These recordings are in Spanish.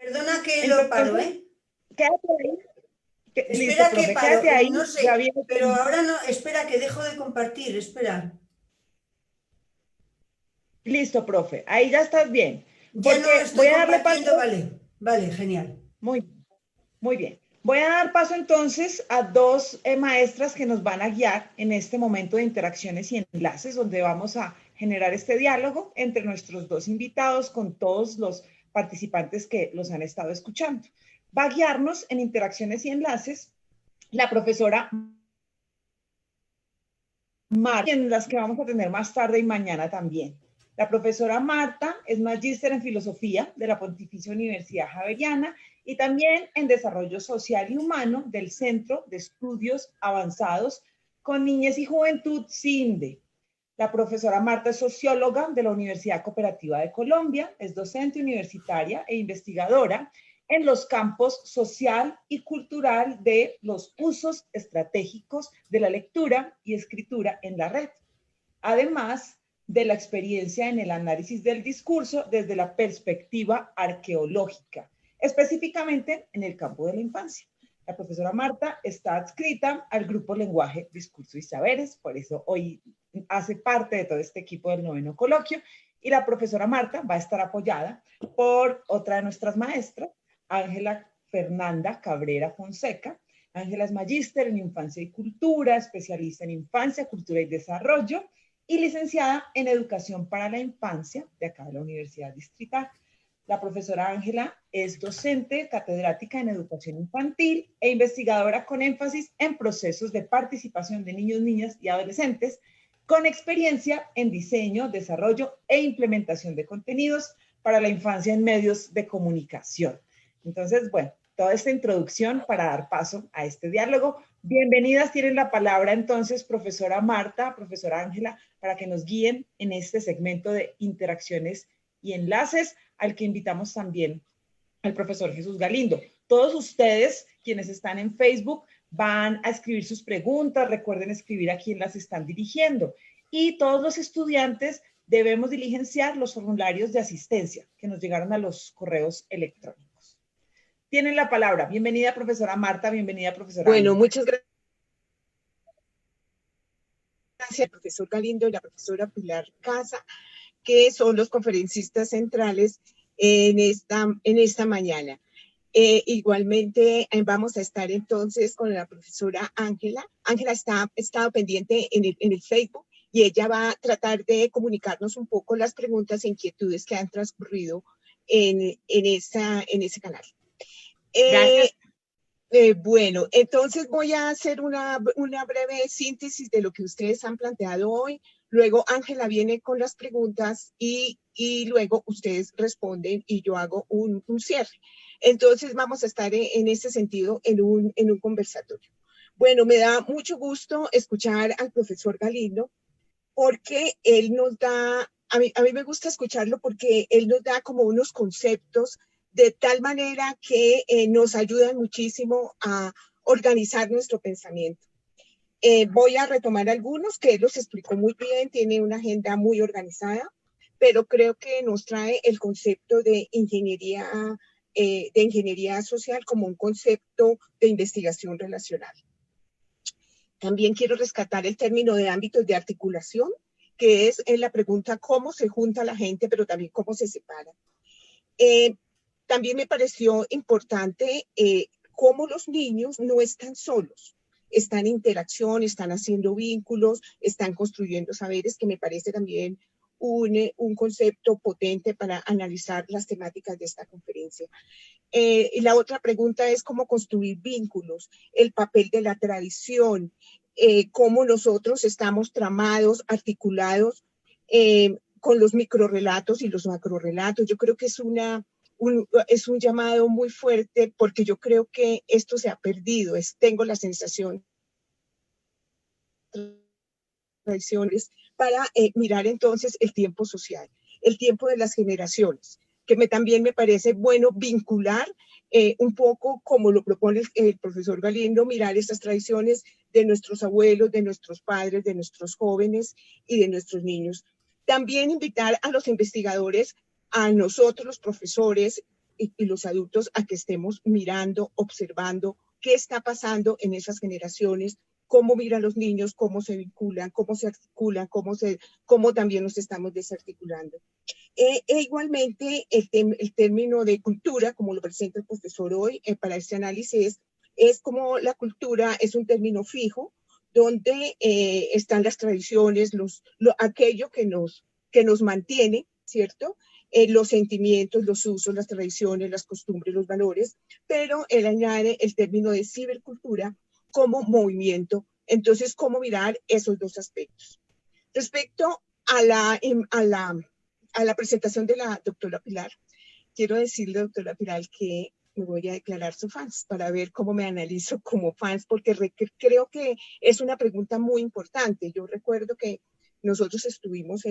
Perdona que lo paro, Entonces, ¿eh? quédate ahí. Listo, Espera que profe, paro, quédate ahí. no sé, Ya viene. pero ahora no, espera que dejo de compartir, espera. Listo, profe. Ahí ya estás bien. Ya no Porque estoy voy a darle paso. compartiendo, vale, vale, genial. Muy, muy bien. Voy a dar paso entonces a dos maestras que nos van a guiar en este momento de interacciones y enlaces, donde vamos a generar este diálogo entre nuestros dos invitados con todos los participantes que los han estado escuchando. Va a guiarnos en interacciones y enlaces la profesora Marta, en las que vamos a tener más tarde y mañana también. La profesora Marta es magíster en filosofía de la Pontificia Universidad Javeriana y también en desarrollo social y humano del Centro de Estudios Avanzados con Niñez y Juventud, CINDE. La profesora Marta es socióloga de la Universidad Cooperativa de Colombia, es docente universitaria e investigadora en los campos social y cultural de los usos estratégicos de la lectura y escritura en la red, además de la experiencia en el análisis del discurso desde la perspectiva arqueológica, específicamente en el campo de la infancia. La profesora Marta está adscrita al grupo Lenguaje, Discurso y Saberes, por eso hoy hace parte de todo este equipo del noveno coloquio, y la profesora Marta va a estar apoyada por otra de nuestras maestras, Ángela Fernanda Cabrera Fonseca. Ángela es magíster en Infancia y Cultura, especialista en Infancia, Cultura y Desarrollo y licenciada en Educación para la Infancia de acá de la Universidad Distrital. La profesora Ángela es docente, catedrática en Educación Infantil e investigadora con énfasis en procesos de participación de niños, niñas y adolescentes con experiencia en diseño, desarrollo e implementación de contenidos para la infancia en medios de comunicación. Entonces, bueno, toda esta introducción para dar paso a este diálogo. Bienvenidas, tienen la palabra entonces profesora Marta, profesora Ángela, para que nos guíen en este segmento de interacciones y enlaces, al que invitamos también al profesor Jesús Galindo. Todos ustedes, quienes están en Facebook, van a escribir sus preguntas, recuerden escribir a quién las están dirigiendo. Y todos los estudiantes debemos diligenciar los formularios de asistencia que nos llegaron a los correos electrónicos. Tienen la palabra. Bienvenida, profesora Marta, bienvenida, profesora Bueno, Ángela. muchas gracias, profesor Galindo y la profesora Pilar Casa, que son los conferencistas centrales en esta mañana. Igualmente vamos a estar entonces con la profesora Ángela. Ángela ha estado pendiente en el Facebook y ella va a tratar de comunicarnos un poco las preguntas e inquietudes que han transcurrido en ese canal. Gracias. Bueno, entonces voy a hacer una breve síntesis de lo que ustedes han planteado hoy. Luego Ángela viene con las preguntas y luego ustedes responden y yo hago un cierre. Entonces vamos a estar en ese sentido en un conversatorio. Bueno, me da mucho gusto escuchar al profesor Galindo porque él nos da, a mí me gusta escucharlo porque él nos da como unos conceptos de tal manera que nos ayudan muchísimo a organizar nuestro pensamiento. Voy a retomar algunos que él los explicó muy bien, tiene una agenda muy organizada, pero creo que nos trae el concepto de ingeniería social como un concepto de investigación relacional. También quiero rescatar el término de ámbitos de articulación, que es en la pregunta cómo se junta la gente, pero también cómo se separa. También me pareció importante cómo los niños no están solos, están en interacción, están haciendo vínculos, están construyendo saberes, que me parece también un concepto potente para analizar las temáticas de esta conferencia. Y la otra pregunta es cómo construir vínculos, el papel de la tradición, cómo nosotros estamos tramados, articulados con los microrrelatos y los macrorrelatos. Yo creo que es un llamado muy fuerte porque yo creo que esto se ha perdido. Tengo la sensación para mirar entonces el tiempo social, el tiempo de las generaciones, que también me parece bueno vincular un poco como lo propone el profesor Galindo, mirar estas tradiciones de nuestros abuelos, de nuestros padres, de nuestros jóvenes y de nuestros niños. También invitar a los investigadores, a nosotros los profesores, y los adultos a que estemos mirando, observando qué está pasando en esas generaciones, cómo miran los niños, cómo se vinculan, cómo se articulan, cómo también nos estamos desarticulando. Igualmente, el término de cultura, como lo presenta el profesor hoy para este análisis, es como la cultura es un término fijo, donde están las tradiciones, aquello que nos mantiene, ¿cierto? Los sentimientos, los usos, las tradiciones, las costumbres, los valores, pero él añade el término de cibercultura como movimiento. Entonces, ¿cómo mirar esos dos aspectos? Respecto a la presentación de la doctora Pilar, quiero decirle, doctora Pilar, que me voy a declarar su fans para ver cómo me analizo como fans, porque creo que es una pregunta muy importante. Yo recuerdo que nosotros estuvimos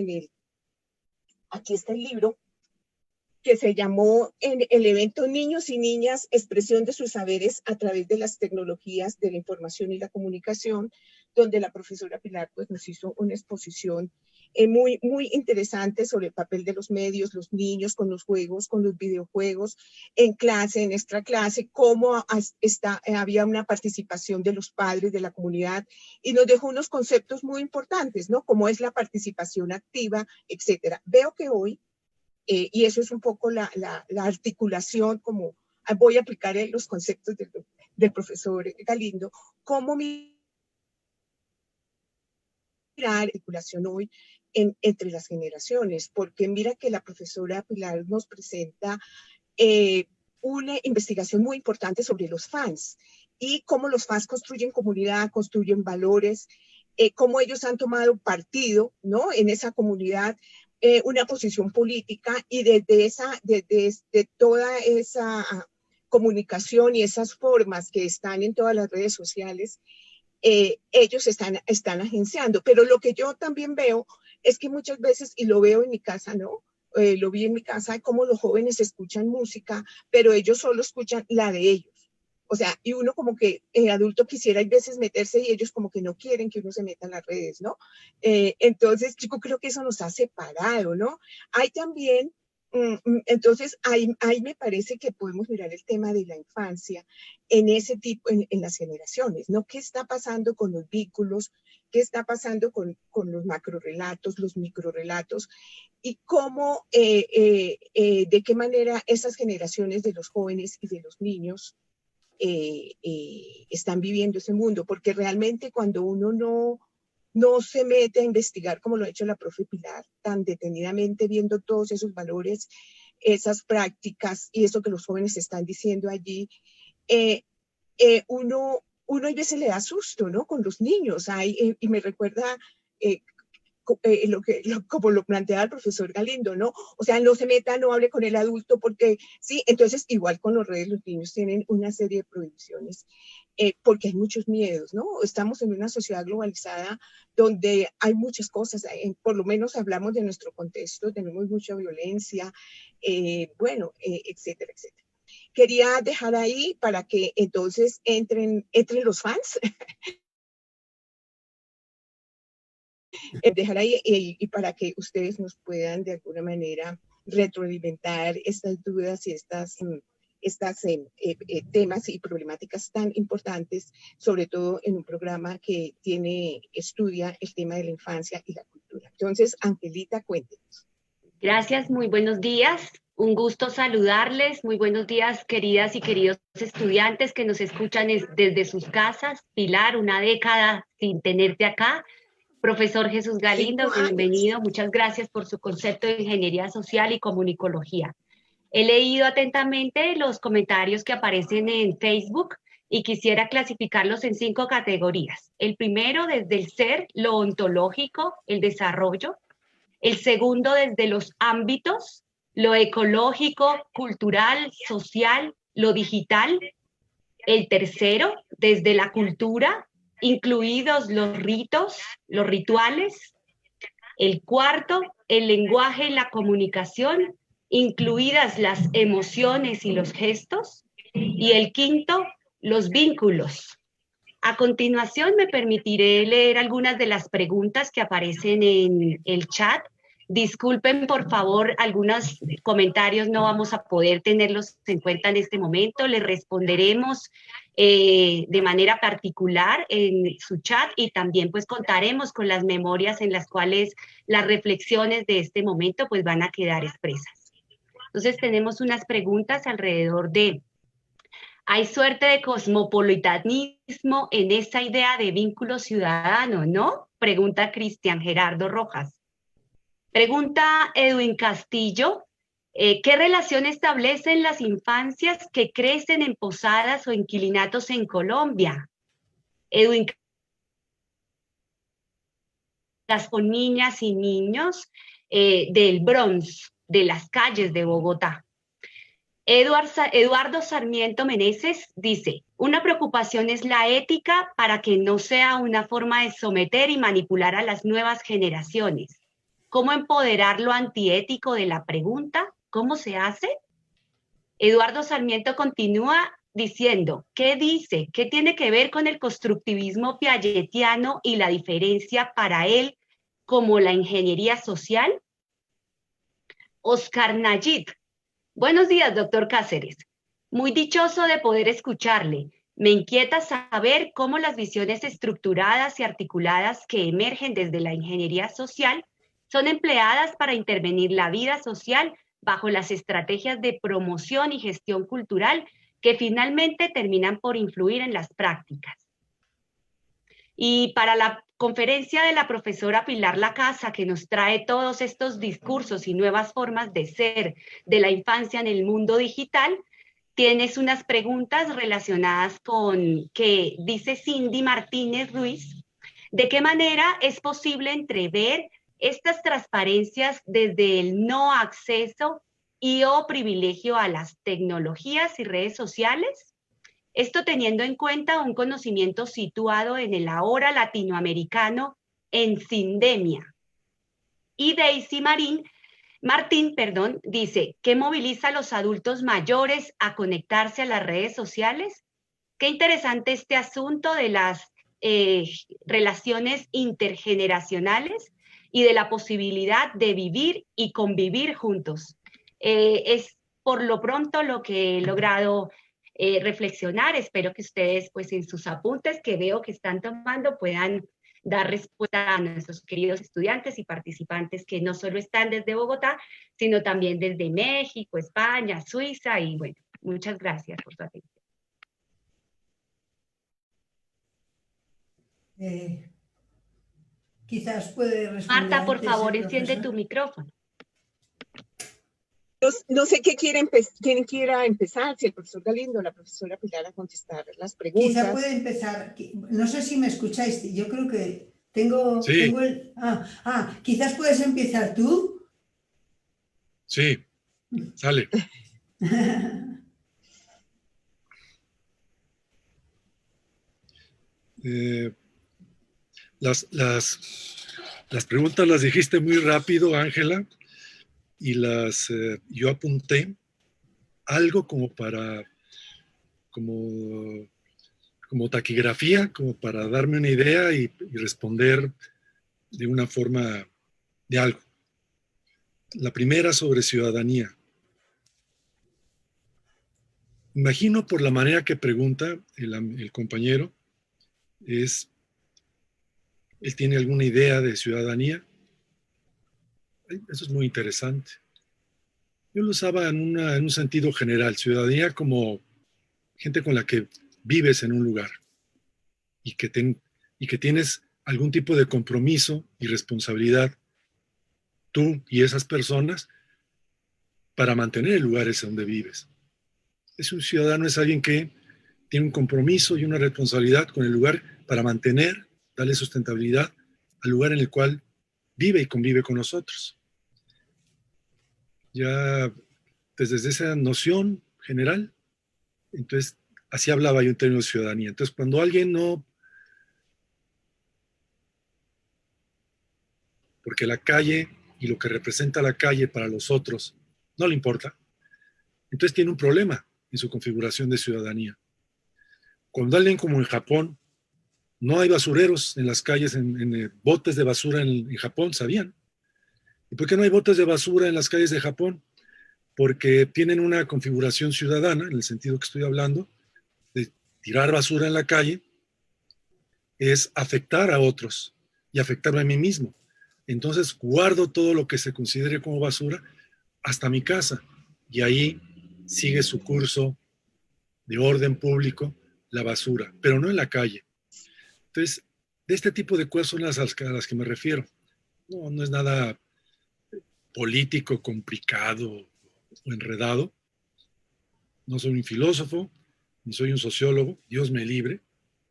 aquí está el libro, que se llamó en el evento Niños y Niñas, expresión de sus saberes a través de las tecnologías de la información y la comunicación, donde la profesora Pilar pues, nos hizo una exposición muy, muy interesante sobre el papel de los medios, los niños con los juegos, con los videojuegos, en clase, en extra clase, cómo había una participación de los padres de la comunidad y nos dejó unos conceptos muy importantes, ¿no? Como es la participación activa, etcétera. Veo que hoy y eso es un poco la articulación, como voy a aplicar los conceptos del profesor Galindo, cómo mirar la articulación hoy entre las generaciones, porque mira que la profesora Pilar nos presenta una investigación muy importante sobre los fans y cómo los fans construyen comunidad, construyen valores, cómo ellos han tomado partido, ¿no? En esa comunidad, una posición política y desde toda esa comunicación y esas formas que están en todas las redes sociales, ellos están agenciando. Pero lo que yo también veo es que muchas veces, y lo veo en mi casa, ¿no? Lo vi en mi casa, cómo los jóvenes escuchan música, pero ellos solo escuchan la de ellos. O sea, y uno como que adulto quisiera a veces meterse y ellos como que no quieren que uno se meta en las redes, ¿no? Entonces, yo creo que eso nos ha separado, ¿no? Hay también, entonces, ahí me parece que podemos mirar el tema de la infancia en ese tipo, en las generaciones, ¿no? ¿Qué está pasando con los vínculos? ¿Qué está pasando con los macrorelatos, los microrelatos? Y cómo, de qué manera esas generaciones de los jóvenes y de los niños están viviendo ese mundo, porque realmente cuando uno no se mete a investigar como lo ha hecho la profe Pilar, tan detenidamente viendo todos esos valores, esas prácticas y eso que los jóvenes están diciendo allí, uno a veces le da susto, ¿no? Con los niños, y me recuerda como lo planteaba el profesor Galindo, ¿no? O sea, no se meta, no hable con el adulto, porque sí, entonces igual con las redes los niños tienen una serie de prohibiciones, porque hay muchos miedos, ¿no? Estamos en una sociedad globalizada donde hay muchas cosas, por lo menos hablamos de nuestro contexto, tenemos mucha violencia, etcétera, etcétera. Quería dejar ahí para que entonces entren los fans, dejar ahí y para que ustedes nos puedan de alguna manera retroalimentar estas dudas y estas temas y problemáticas tan importantes, sobre todo en un programa que estudia el tema de la infancia y la cultura. Entonces, Angelita, cuéntenos. Gracias, muy buenos días. Un gusto saludarles. Muy buenos días, queridas y queridos estudiantes que nos escuchan desde sus casas. Pilar, una década sin tenerte acá. Profesor Jesús Galindo, bienvenido. Muchas gracias por su concepto de ingeniería social y comunicología. He leído atentamente los comentarios que aparecen en Facebook y quisiera clasificarlos en 5 categorías. El primero, desde el ser, lo ontológico, el desarrollo. El segundo, desde los ámbitos, lo ecológico, cultural, social, lo digital. El tercero, desde la cultura, incluidos los ritos, los rituales. El cuarto, el lenguaje y la comunicación, incluidas las emociones y los gestos. Y el quinto, los vínculos. A continuación me permitiré leer algunas de las preguntas que aparecen en el chat Disculpen, por favor, algunos comentarios no vamos a poder tenerlos en cuenta en este momento. Les responderemos de manera particular en su chat y también pues contaremos con las memorias en las cuales las reflexiones de este momento pues van a quedar expresas. Entonces tenemos unas preguntas alrededor de: ¿hay suerte de cosmopolitanismo en esa idea de vínculo ciudadano, no? Pregunta Cristian Gerardo Rojas. Pregunta Edwin Castillo: ¿qué relación establecen las infancias que crecen en posadas o inquilinatos en Colombia? Edwin, con niñas y niños del Bronx, de las calles de Bogotá. Eduardo Sarmiento Meneses dice: una preocupación es la ética para que no sea una forma de someter y manipular a las nuevas generaciones. ¿Cómo empoderar lo antiético de la pregunta? ¿Cómo se hace? Eduardo Sarmiento continúa diciendo: ¿qué dice? ¿Qué tiene que ver con el constructivismo piagetiano y la diferencia para él como la ingeniería social? Oscar Nayid: buenos días, doctor Cáceres. Muy dichoso de poder escucharle. Me inquieta saber cómo las visiones estructuradas y articuladas que emergen desde la ingeniería social son empleadas para intervenir la vida social bajo las estrategias de promoción y gestión cultural que finalmente terminan por influir en las prácticas. Y para la conferencia de la profesora Pilar Lacasa, que nos trae todos estos discursos y nuevas formas de ser de la infancia en el mundo digital, tienes unas preguntas relacionadas con que dice Cindy Martínez Ruiz: ¿de qué manera es posible entrever estas transparencias desde el no acceso y o privilegio a las tecnologías y redes sociales? Esto teniendo en cuenta un conocimiento situado en el ahora latinoamericano en sindemia. Y Daisy Martín, dice: ¿qué moviliza a los adultos mayores a conectarse a las redes sociales? Qué interesante este asunto de las relaciones intergeneracionales y de la posibilidad de vivir y convivir juntos. Es por lo pronto lo que he logrado reflexionar. Espero que ustedes, pues en sus apuntes que veo que están tomando, puedan dar respuesta a nuestros queridos estudiantes y participantes que no solo están desde Bogotá, sino también desde México, España, Suiza, y bueno, muchas gracias por su atención. Quizás puede responder. Marta, por antes favor, el enciende profesor. tu micrófono. No sé quién quiera empezar, si el profesor Galindo o la profesora Pilar, a contestar las preguntas. Quizá puede empezar. No sé si me escucháis. Yo creo que tengo el... quizás puedes empezar tú. Sí, sale. Las preguntas las dijiste muy rápido, Ángela, y yo apunté algo como taquigrafía, como para darme una idea y responder de una forma de algo. La primera, sobre ciudadanía. Imagino, por la manera que pregunta el compañero, él tiene alguna idea de ciudadanía. Eso es muy interesante. Yo lo usaba en un sentido general: ciudadanía como gente con la que vives en un lugar y que tienes algún tipo de compromiso y responsabilidad, tú y esas personas, para mantener el lugar ese donde vives. Un ciudadano es alguien que tiene un compromiso y una responsabilidad con el lugar para mantener, darle sustentabilidad al lugar en el cual vive y convive con nosotros. Ya desde esa noción general, entonces así hablaba yo en términos de ciudadanía. Entonces, cuando alguien no... Porque la calle y lo que representa la calle para los otros no le importa, entonces tiene un problema en su configuración de ciudadanía. Cuando alguien, como en Japón, no hay basureros en las calles, en botes de basura en Japón, ¿sabían? ¿Y por qué no hay botes de basura en las calles de Japón? Porque tienen una configuración ciudadana, en el sentido que estoy hablando, de tirar basura en la calle, es afectar a otros y afectarme a mí mismo. Entonces guardo todo lo que se considere como basura hasta mi casa y ahí sigue su curso de orden público la basura, pero no en la calle. Entonces, de este tipo de cosas son a las que me refiero. No, no es nada político, complicado o enredado. No soy un filósofo, ni soy un sociólogo, Dios me libre.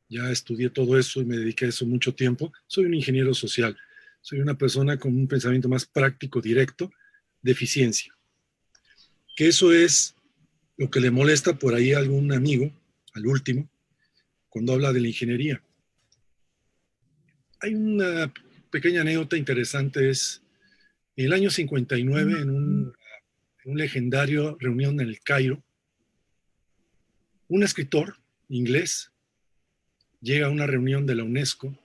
Ya estudié todo eso y me dediqué a eso mucho tiempo. Soy un ingeniero social. Soy una persona con un pensamiento más práctico, directo, de eficiencia. Que eso es lo que le molesta por ahí a algún amigo, al último, cuando habla de la ingeniería. Hay una pequeña anécdota interesante, es en el año 59, en un legendario reunión en el Cairo, un escritor inglés llega a una reunión de la UNESCO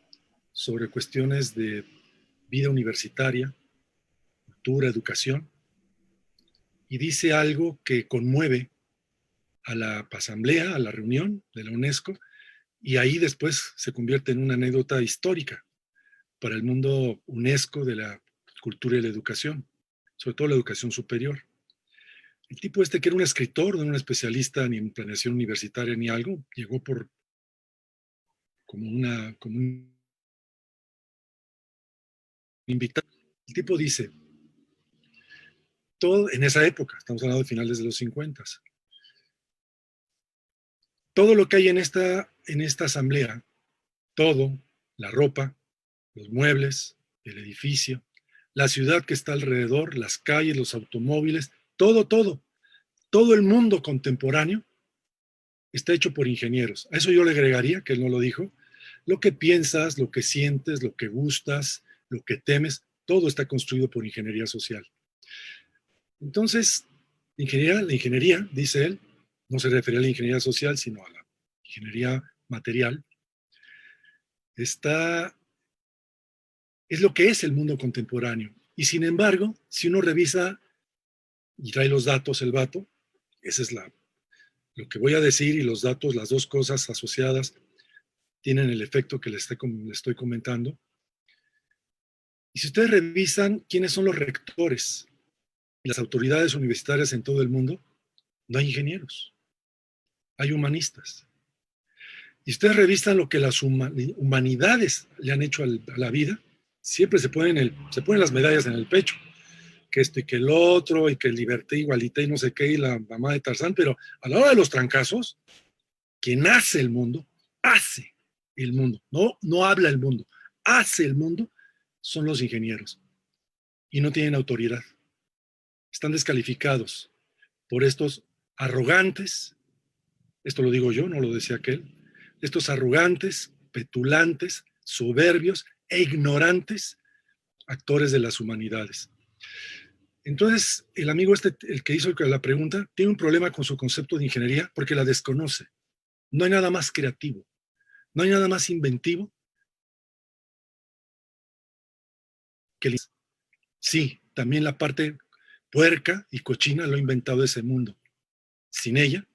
sobre cuestiones de vida universitaria, cultura, educación, y dice algo que conmueve a la asamblea, a la reunión de la UNESCO, y ahí después se convierte en una anécdota histórica para el mundo UNESCO de la cultura y la educación, sobre todo la educación superior. El tipo este, que era un escritor, no era un especialista ni en planeación universitaria ni algo, llegó como un invitado. El tipo dice, todo en esa época, estamos hablando de finales de los 50, todo lo que hay en esta asamblea, todo, la ropa, los muebles, el edificio, la ciudad que está alrededor, las calles, los automóviles, todo el mundo contemporáneo está hecho por ingenieros. A eso yo le agregaría, que él no lo dijo, lo que piensas, lo que sientes, lo que gustas, lo que temes, todo está construido por ingeniería social. Entonces, la ingeniería, dice él, no se refiere a la ingeniería social, sino a la ingeniería material, es lo que es el mundo contemporáneo. Y sin embargo, si uno revisa y trae los datos, el vato, esa es lo que voy a decir, y los datos, las dos cosas asociadas, tienen el efecto que le estoy comentando. Y si ustedes revisan quiénes son los rectores y las autoridades universitarias en todo el mundo, no hay ingenieros, hay humanistas. Y ustedes revisan lo que las humanidades le han hecho a la vida, siempre se ponen las medallas en el pecho, que esto y que el otro, y que libertad, igualité, y no sé qué, y la mamá de Tarzán, pero a la hora de los trancazos, quien hace el mundo, no habla el mundo, hace el mundo, son los ingenieros. Y no tienen autoridad. Están descalificados por estos arrogantes, esto lo digo yo, no lo decía aquel, estos arrogantes, petulantes, soberbios e ignorantes actores de las humanidades. Entonces, el amigo el que hizo la pregunta, tiene un problema con su concepto de ingeniería porque la desconoce. No hay nada más creativo, no hay nada más inventivo que sí, también la parte puerca y cochina lo ha inventado ese mundo. Sin ella,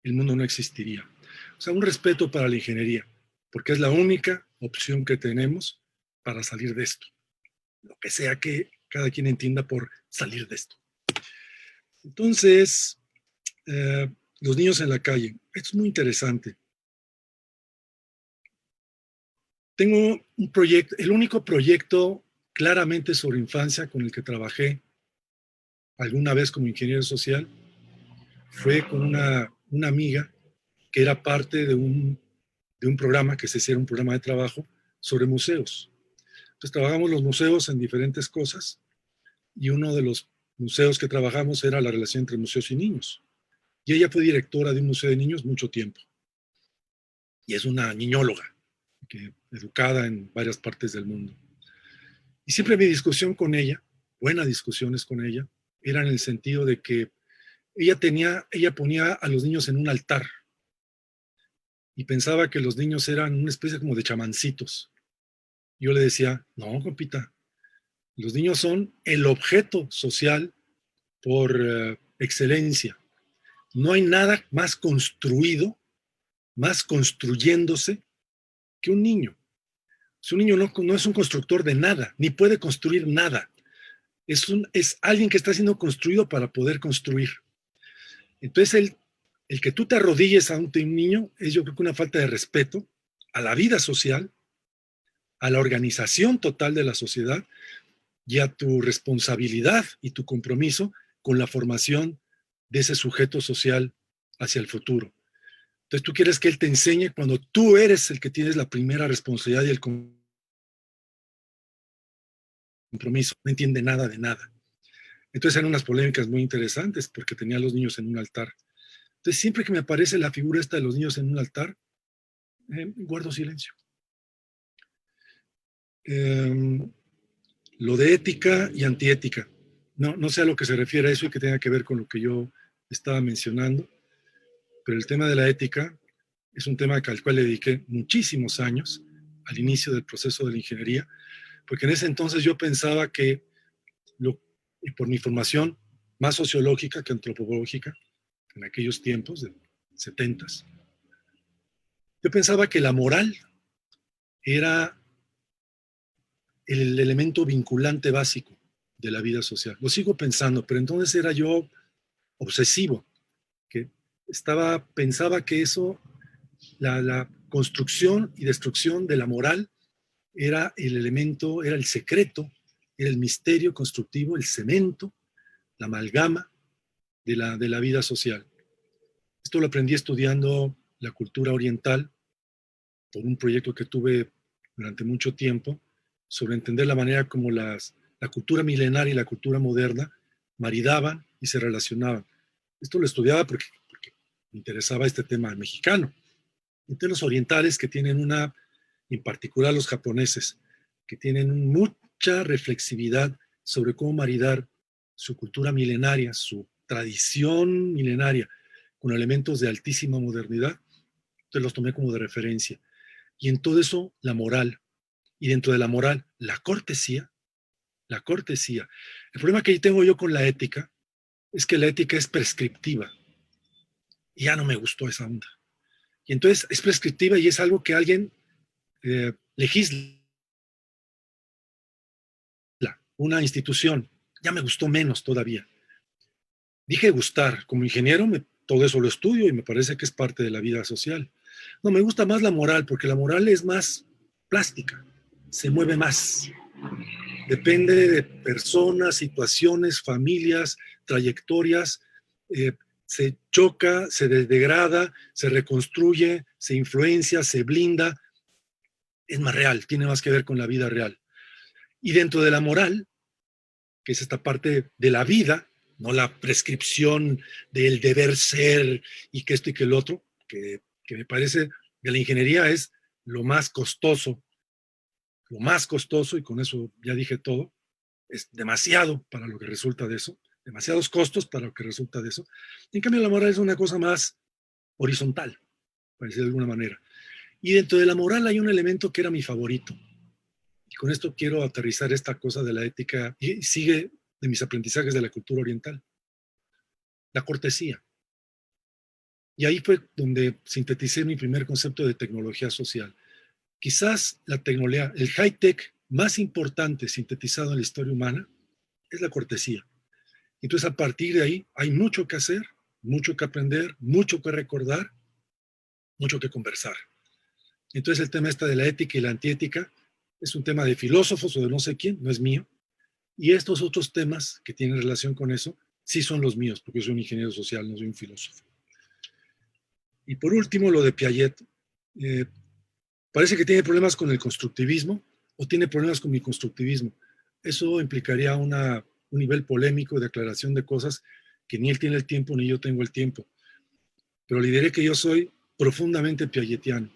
el mundo no existiría. O sea, un respeto para la ingeniería, porque es la única opción que tenemos para salir de esto. Lo que sea que cada quien entienda por salir de esto. Entonces, los niños en la calle. Es muy interesante. Tengo un proyecto, el único proyecto claramente sobre infancia con el que trabajé alguna vez como ingeniero social fue con una amiga que era parte de un programa, que se hiciera un programa de trabajo sobre museos. Entonces trabajamos los museos en diferentes cosas y uno de los museos que trabajamos era la relación entre museos y niños. Y ella fue directora de un museo de niños mucho tiempo. Y es una niñóloga, educada en varias partes del mundo. Y siempre mi discusión con ella, buenas discusiones con ella, eran en el sentido de que ella ponía a los niños en un altar y pensaba que los niños eran una especie como de chamancitos. Yo le decía, no, compita, Los niños son el objeto social por excelencia. No hay nada más construido, más construyéndose que un niño. Un niño no es un constructor de nada, ni puede construir nada. Es alguien que está siendo construido para poder construir. Entonces, el que tú te arrodilles ante un niño es, yo creo, que una falta de respeto a la vida social, a la organización total de la sociedad y a tu responsabilidad y tu compromiso con la formación de ese sujeto social hacia el futuro. Entonces tú quieres que él te enseñe cuando tú eres el que tienes la primera responsabilidad y el compromiso. No entiende nada de nada. Entonces eran unas polémicas muy interesantes porque tenía a los niños en un altar. Entonces siempre que me aparece la figura esta de los niños en un altar, guardo silencio. Lo de ética y antiética. No sé a lo que se refiere a eso y que tenga que ver con lo que yo estaba mencionando, pero el tema de la ética es un tema al cual le dediqué muchísimos años al inicio del proceso de la ingeniería, porque en ese entonces yo pensaba que, y por mi formación más sociológica que antropológica, en aquellos tiempos de 70s, yo pensaba que la moral era el elemento vinculante básico de la vida social. Lo sigo pensando, pero entonces era yo obsesivo, que pensaba que eso, la construcción y destrucción de la moral era el elemento, era el secreto, era el misterio constructivo, el cemento, la amalgama de la vida social. Esto lo aprendí estudiando la cultura oriental por un proyecto que tuve durante mucho tiempo sobre entender la manera como la cultura milenaria y la cultura moderna maridaban y se relacionaban. Esto lo estudiaba porque me interesaba este tema mexicano. Entre los orientales que tienen en particular los japoneses, que tienen mucha reflexividad sobre cómo maridar su cultura milenaria, su tradición milenaria, con elementos de altísima modernidad. Entonces los tomé como de referencia. Y en todo eso, la moral. Y dentro de la moral, la cortesía. La cortesía. El problema que tengo yo con la ética es que la ética es prescriptiva. Y ya no me gustó esa onda. Y entonces es prescriptiva y es algo que alguien legisla. Una institución. Ya me gustó menos todavía. Dije gustar. Como ingeniero, todo eso lo estudio y me parece que es parte de la vida social. No, me gusta más la moral, porque la moral es más plástica, se mueve más. Depende de personas, situaciones, familias, trayectorias, se choca, se degrada, se reconstruye, se influencia, se blinda. Es más real, tiene más que ver con la vida real. Y dentro de la moral, que es esta parte de la vida, no la prescripción del deber ser y que esto y que el otro, que me parece de la ingeniería es lo más costoso, y con eso ya dije todo, es demasiado para lo que resulta de eso, demasiados costos para lo que resulta de eso. En cambio, la moral es una cosa más horizontal, para decir de alguna manera. Y dentro de la moral hay un elemento que era mi favorito. Y con esto quiero aterrizar esta cosa de la ética, y sigue de mis aprendizajes de la cultura oriental. La cortesía. Y ahí fue donde sinteticé mi primer concepto de tecnología social. Quizás la tecnología, el high-tech más importante sintetizado en la historia humana es la cortesía. Entonces, a partir de ahí, hay mucho que hacer, mucho que aprender, mucho que recordar, mucho que conversar. Entonces, el tema de la ética y la antiética es un tema de filósofos o de no sé quién, no es mío. Y estos otros temas que tienen relación con eso, sí son los míos, porque yo soy un ingeniero social, no soy un filósofo. Y por último, lo de Piaget. Parece que tiene problemas con el constructivismo o tiene problemas con mi constructivismo. Eso implicaría un nivel polémico de aclaración de cosas que ni él tiene el tiempo ni yo tengo el tiempo. Pero le diré que yo soy profundamente piagetiano.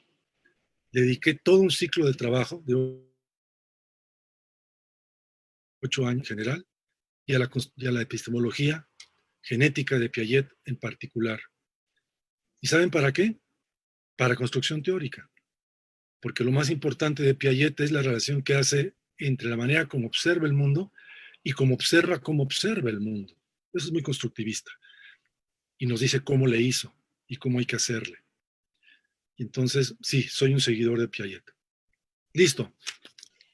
Dediqué todo un ciclo de trabajo de 8 años en general y a la epistemología genética de Piaget en particular. ¿Y saben para qué? Para construcción teórica. Porque lo más importante de Piaget es la relación que hace entre la manera como observa el mundo y cómo observa el mundo. Eso es muy constructivista. Y nos dice cómo le hizo y cómo hay que hacerle. Y entonces, sí, soy un seguidor de Piaget. Listo.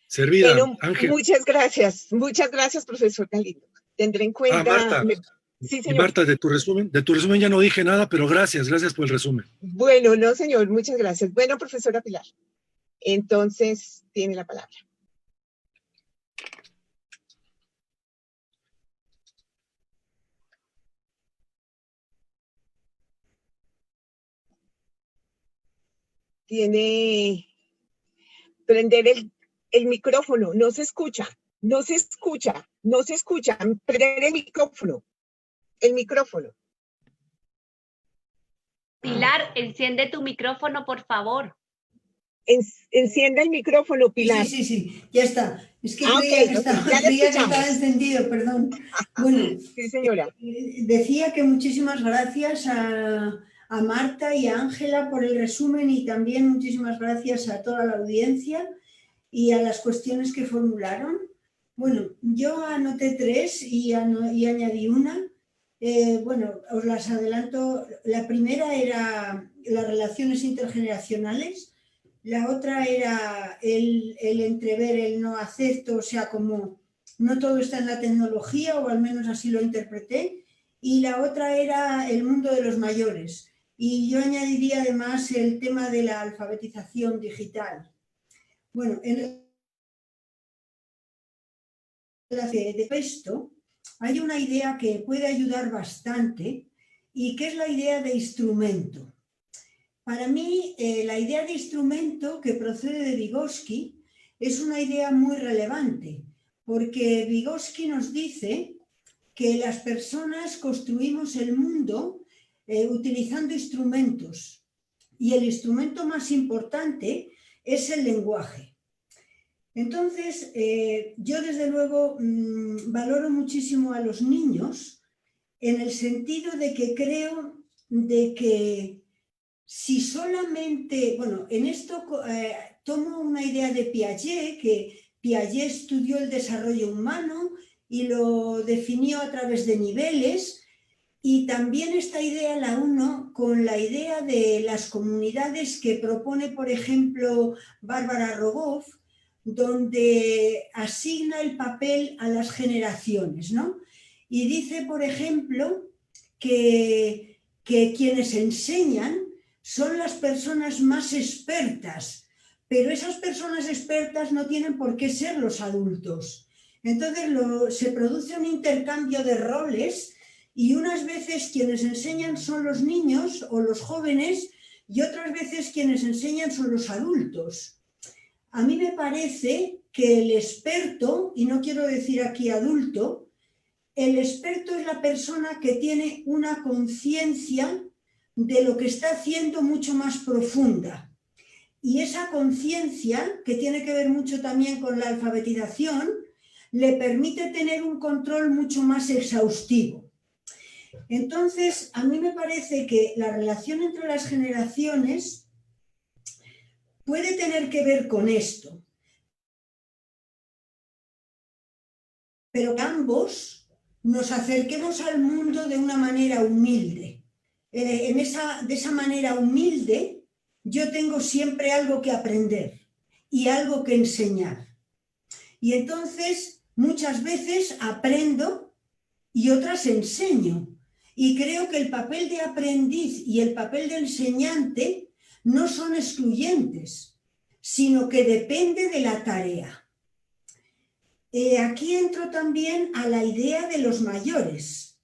Servida, Bueno, Ángel. muchas gracias, profesor Galindo. Tendré en cuenta. Marta. Sí, señor. Y Marta, de tu resumen ya no dije nada, pero gracias por el resumen. Bueno, no, señor, muchas gracias. Bueno, profesora Pilar, entonces tiene la palabra. Tiene prender el micrófono, no se escucha. Prender el micrófono. Pilar, enciende tu micrófono, por favor. Encienda el micrófono, Pilar. Sí, ya está. Es que creía que estaba encendido, perdón. Bueno, sí, señora. Decía que muchísimas gracias a Marta y a Ángela por el resumen y también muchísimas gracias a toda la audiencia y a las cuestiones que formularon. Bueno, yo anoté 3 y añadí una. Bueno, os las adelanto. La primera era las relaciones intergeneracionales. La otra era el entrever, el no acepto, o sea, como no todo está en la tecnología, o al menos así lo interpreté. Y la otra era el mundo de los mayores. Y yo añadiría además el tema de la alfabetización digital. Bueno, en de esto hay una idea que puede ayudar bastante y que es la idea de instrumento. Para mí, la idea de instrumento que procede de Vygotsky es una idea muy relevante, porque Vygotsky nos dice que las personas construimos el mundo utilizando instrumentos, y el instrumento más importante es el lenguaje. Entonces, yo desde luego valoro muchísimo a los niños en el sentido de que creo de que si solamente, bueno, en esto tomo una idea de Piaget, que Piaget estudió el desarrollo humano y lo definió a través de niveles, y también esta idea la uno con la idea de las comunidades que propone, por ejemplo, Bárbara Rogoff, donde asigna el papel a las generaciones, ¿no? Y dice, por ejemplo, que quienes enseñan son las personas más expertas, pero esas personas expertas no tienen por qué ser los adultos. Entonces se produce un intercambio de roles y unas veces quienes enseñan son los niños o los jóvenes y otras veces quienes enseñan son los adultos. A mí me parece que el experto, y no quiero decir aquí adulto, el experto es la persona que tiene una conciencia de lo que está haciendo mucho más profunda. Y esa conciencia, que tiene que ver mucho también con la alfabetización, le permite tener un control mucho más exhaustivo. Entonces, a mí me parece que la relación entre las generaciones puede tener que ver con esto. Pero que ambos nos acerquemos al mundo de una manera humilde. De esa manera humilde, yo tengo siempre algo que aprender y algo que enseñar. Y entonces, muchas veces aprendo y otras enseño. Y creo que el papel de aprendiz y el papel de enseñante no son excluyentes, sino que depende de la tarea. Aquí entro también a la idea de los mayores.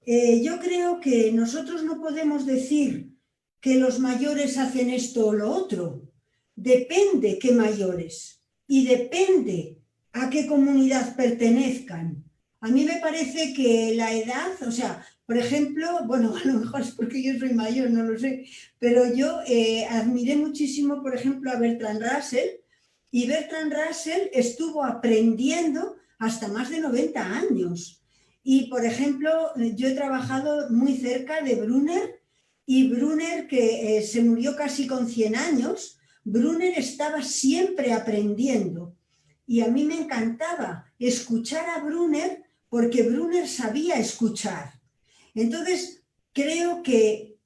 Yo creo que nosotros no podemos decir que los mayores hacen esto o lo otro. Depende qué mayores y depende a qué comunidad pertenezcan. A mí me parece que la edad, o sea, por ejemplo, bueno, a lo mejor es porque yo soy mayor, no lo sé, pero yo admiré muchísimo, por ejemplo, a Bertrand Russell, y Bertrand Russell estuvo aprendiendo hasta más de 90 años. Y, por ejemplo, yo he trabajado muy cerca de Brunner, y Brunner, que se murió casi con 100 años, Brunner estaba siempre aprendiendo. y a mí me encantaba escuchar a Brunner porque Brunner sabía escuchar. Entonces, creo que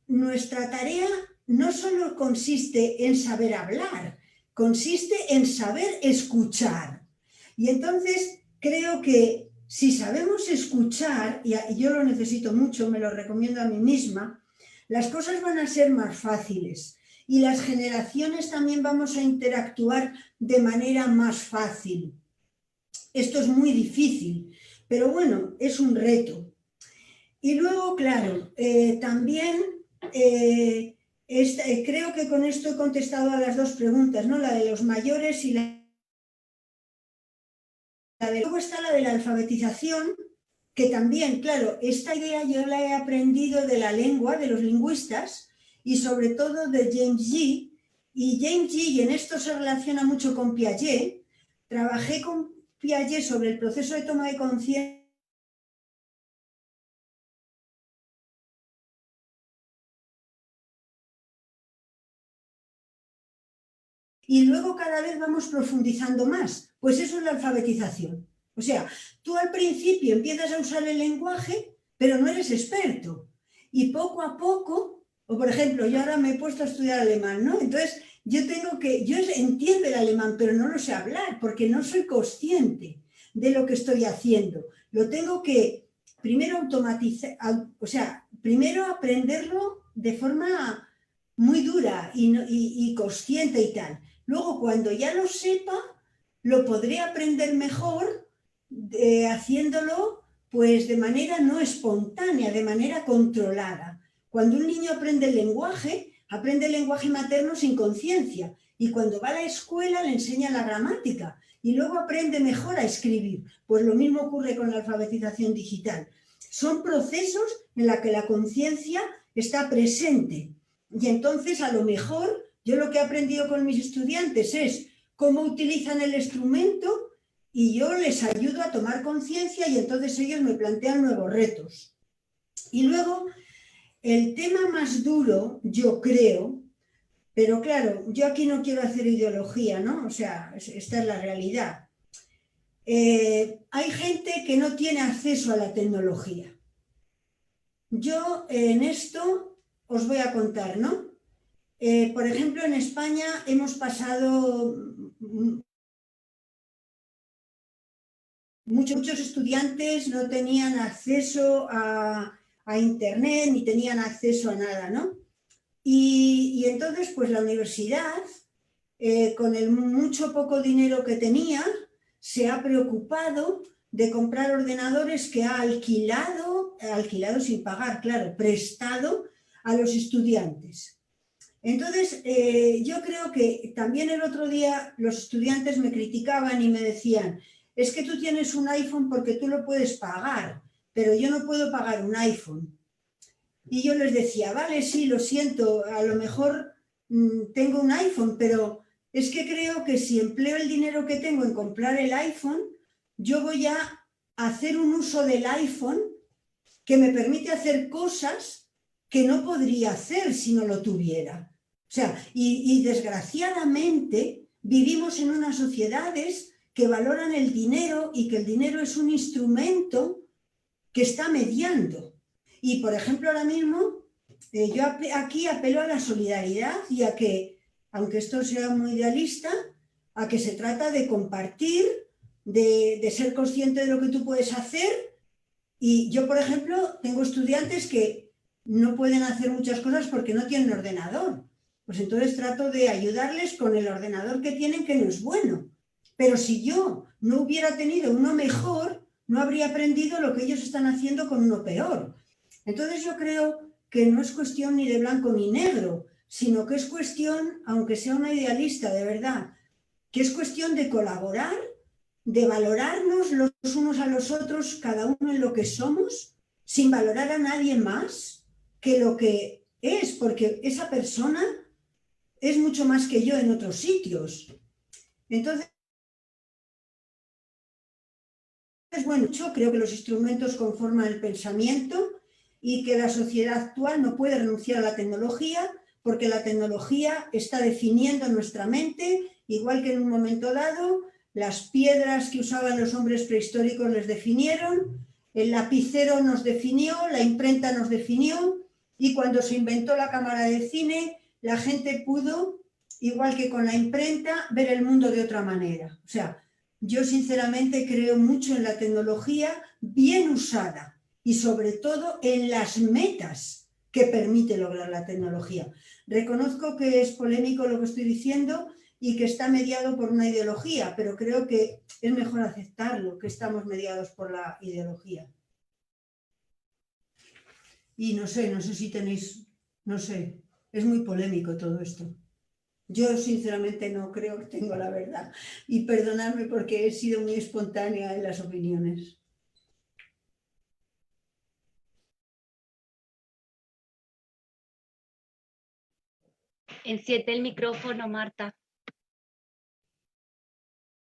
nuestra tarea no solo consiste en saber hablar, consiste en saber escuchar. Y entonces creo que si sabemos escuchar, y yo lo necesito mucho, me lo recomiendo a mí misma, las cosas van a ser más fáciles y las generaciones también vamos a interactuar de manera más fácil. Esto es muy difícil, pero bueno, es un reto. Y luego, claro, también creo que con esto he contestado a las dos preguntas, ¿no? La de los mayores y luego está la de la alfabetización, que también, claro, esta idea yo la he aprendido de la lengua, de los lingüistas, y sobre todo de James Gee, y James Gee, y en esto se relaciona mucho con Piaget, trabajé con Piaget sobre el proceso de toma de conciencia. Y luego cada vez vamos profundizando más. Pues eso es la alfabetización. O sea, tú al principio empiezas a usar el lenguaje, pero no eres experto. Y poco a poco, o por ejemplo, yo ahora me he puesto a estudiar alemán, ¿no? Entonces, yo entiendo el alemán, pero no lo sé hablar, porque no soy consciente de lo que estoy haciendo. Lo tengo que primero automatizar, o sea, primero aprenderlo de forma muy dura y consciente y tal. Luego, cuando ya lo sepa, lo podré aprender mejor haciéndolo pues de manera no espontánea, de manera controlada. Cuando un niño aprende el lenguaje materno sin conciencia, y cuando va a la escuela le enseñan la gramática y luego aprende mejor a escribir. Pues lo mismo ocurre con la alfabetización digital. Son procesos en los que la conciencia está presente. Y entonces, a lo mejor, yo lo que he aprendido con mis estudiantes es cómo utilizan el instrumento y yo les ayudo a tomar conciencia y entonces ellos me plantean nuevos retos. Y luego, el tema más duro, yo creo, pero claro, yo aquí no quiero hacer ideología, ¿no? O sea, esta es la realidad. Hay gente que no tiene acceso a la tecnología. Yo en esto os voy a contar, ¿no? Por ejemplo, en España hemos pasado muchos estudiantes no tenían acceso a Internet ni tenían acceso a nada, ¿no? Y entonces, pues la universidad, con el mucho poco dinero que tenía, se ha preocupado de comprar ordenadores que ha alquilado sin pagar, claro, prestado a los estudiantes. Entonces, yo creo que también el otro día los estudiantes me criticaban y me decían, es que tú tienes un iPhone porque tú lo puedes pagar, pero yo no puedo pagar un iPhone. Y yo les decía, vale, sí, lo siento, a lo mejor tengo un iPhone, pero es que creo que si empleo el dinero que tengo en comprar el iPhone, yo voy a hacer un uso del iPhone que me permite hacer cosas que no podría hacer si no lo tuviera. O sea, y desgraciadamente vivimos en unas sociedades que valoran el dinero y que el dinero es un instrumento que está mediando. Y, por ejemplo, ahora mismo, yo aquí apelo a la solidaridad y a que, aunque esto sea muy idealista, a que se trata de compartir, de ser consciente de lo que tú puedes hacer. Y yo, por ejemplo, tengo estudiantes que no pueden hacer muchas cosas porque no tienen ordenador. Pues entonces trato de ayudarles con el ordenador que tienen, que no es bueno. Pero si yo no hubiera tenido uno mejor, no habría aprendido lo que ellos están haciendo con uno peor. Entonces yo creo que no es cuestión ni de blanco ni negro, sino que es cuestión, aunque sea una idealista de verdad, que es cuestión de colaborar, de valorarnos los unos a los otros, cada uno en lo que somos, sin valorar a nadie más que lo que es, porque esa persona es mucho más que yo en otros sitios. Entonces, bueno, yo creo que los instrumentos conforman el pensamiento y que la sociedad actual no puede renunciar a la tecnología porque la tecnología está definiendo nuestra mente, igual que en un momento dado las piedras que usaban los hombres prehistóricos les definieron, el lapicero nos definió, la imprenta nos definió, y cuando se inventó la cámara de cine, la gente pudo, igual que con la imprenta, ver el mundo de otra manera. O sea, yo sinceramente creo mucho en la tecnología bien usada y sobre todo en las metas que permite lograr la tecnología. Reconozco que es polémico lo que estoy diciendo y que está mediado por una ideología, pero creo que es mejor aceptarlo, que estamos mediados por la ideología. Y no sé si tenéis, no sé, es muy polémico todo esto. Yo sinceramente no creo que tengo la verdad y perdonadme porque he sido muy espontánea en las opiniones. Enciende el micrófono, Marta.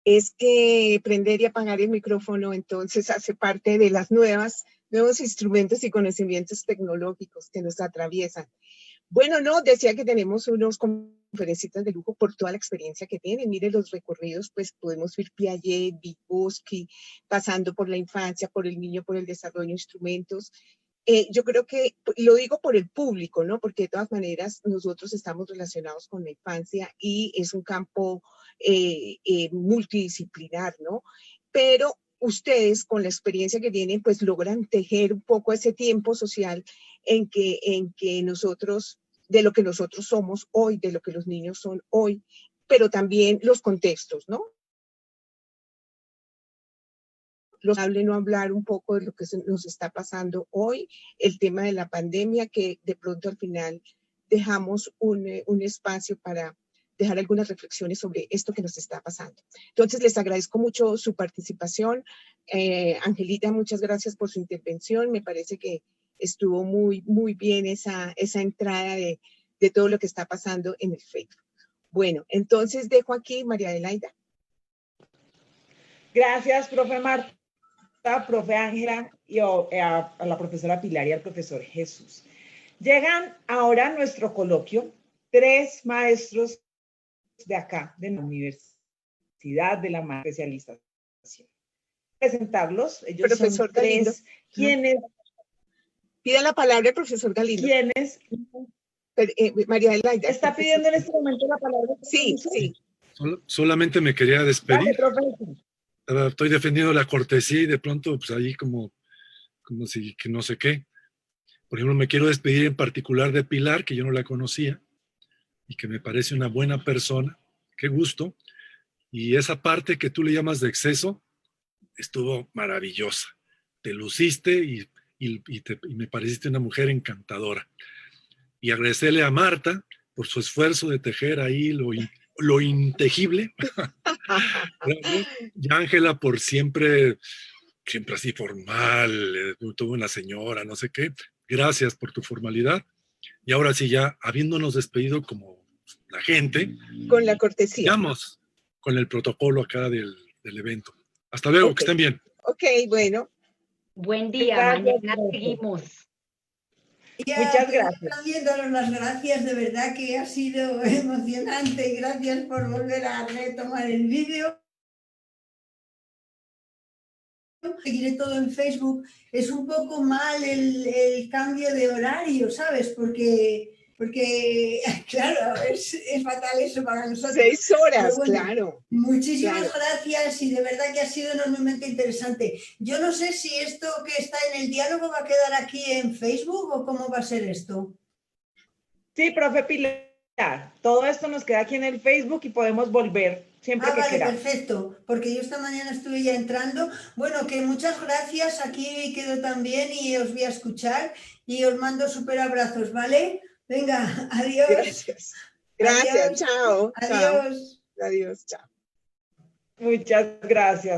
Es que prender y apagar el micrófono entonces hace parte de las nuevos instrumentos y conocimientos tecnológicos que nos atraviesan. Bueno, no, decía que tenemos unos conferencistas de lujo por toda la experiencia que tienen. Mire los recorridos, pues podemos ir Piaget, Vygotsky, pasando por la infancia, por el niño, por el desarrollo de instrumentos. Yo creo que, lo digo por el público, ¿no? Porque de todas maneras nosotros estamos relacionados con la infancia y es un campo multidisciplinar, ¿no? Pero ustedes con la experiencia que tienen, pues logran tejer un poco ese tiempo social en que nosotros, de lo que nosotros somos hoy, de lo que los niños son hoy, pero también los contextos, ¿no? No hablar un poco de lo que nos está pasando hoy, el tema de la pandemia, que de pronto al final dejamos un espacio para dejar algunas reflexiones sobre esto que nos está pasando. Entonces, les agradezco mucho su participación. Angelita, muchas gracias por su intervención. Me parece que estuvo muy, muy bien esa entrada de todo lo que está pasando en el Facebook. Bueno, entonces dejo aquí María Adelaida. Gracias, profe Marta, profe Ángela, y a la profesora Pilar y al profesor Jesús. Llegan ahora a nuestro coloquio 3 maestros de acá, de la universidad, de la especialización. Presentarlos, ellos profesor son 3, Galindo. quienes... Pida la palabra el profesor Galindo. ¿Quiénes? María Adelaida. ¿Está pidiendo en este momento la palabra? Sí, sí. Solamente me quería despedir. Dale, profesor. Estoy defendiendo la cortesía y de pronto, pues ahí como si que no sé qué. Por ejemplo, me quiero despedir en particular de Pilar, que yo no la conocía y que me parece una buena persona. Qué gusto. Y esa parte que tú le llamas de exceso estuvo maravillosa. Te luciste y me pareciste una mujer encantadora. Y agradecerle a Marta por su esfuerzo de tejer ahí lo integible. Y a Ángela por siempre así formal, toda una señora, no sé qué. Gracias por tu formalidad. Y ahora sí, ya habiéndonos despedido como la gente, con la cortesía. Sigamos con el protocolo acá del evento. Hasta luego, Okay. Que estén bien. Ok, bueno. Buen día, mañana seguimos. Muchas gracias. También daros las gracias, de verdad que ha sido emocionante y gracias por volver a retomar el vídeo. Seguiré todo en Facebook. Es un poco mal el cambio de horario, ¿sabes? Porque claro, es fatal eso para nosotros. 6 horas, bueno, claro. Muchísimas gracias y de verdad que ha sido enormemente interesante. Yo no sé si esto que está en el diálogo va a quedar aquí en Facebook o cómo va a ser esto. Sí, profe Pilar, todo esto nos queda aquí en el Facebook y podemos volver siempre que vale, queramos. Perfecto, porque yo esta mañana estuve ya entrando. Bueno, que muchas gracias, aquí quedo también y os voy a escuchar y os mando súper abrazos, ¿vale? Venga, adiós. Gracias, adiós. chao. Adiós. Chao. Adiós, chao. Muchas gracias.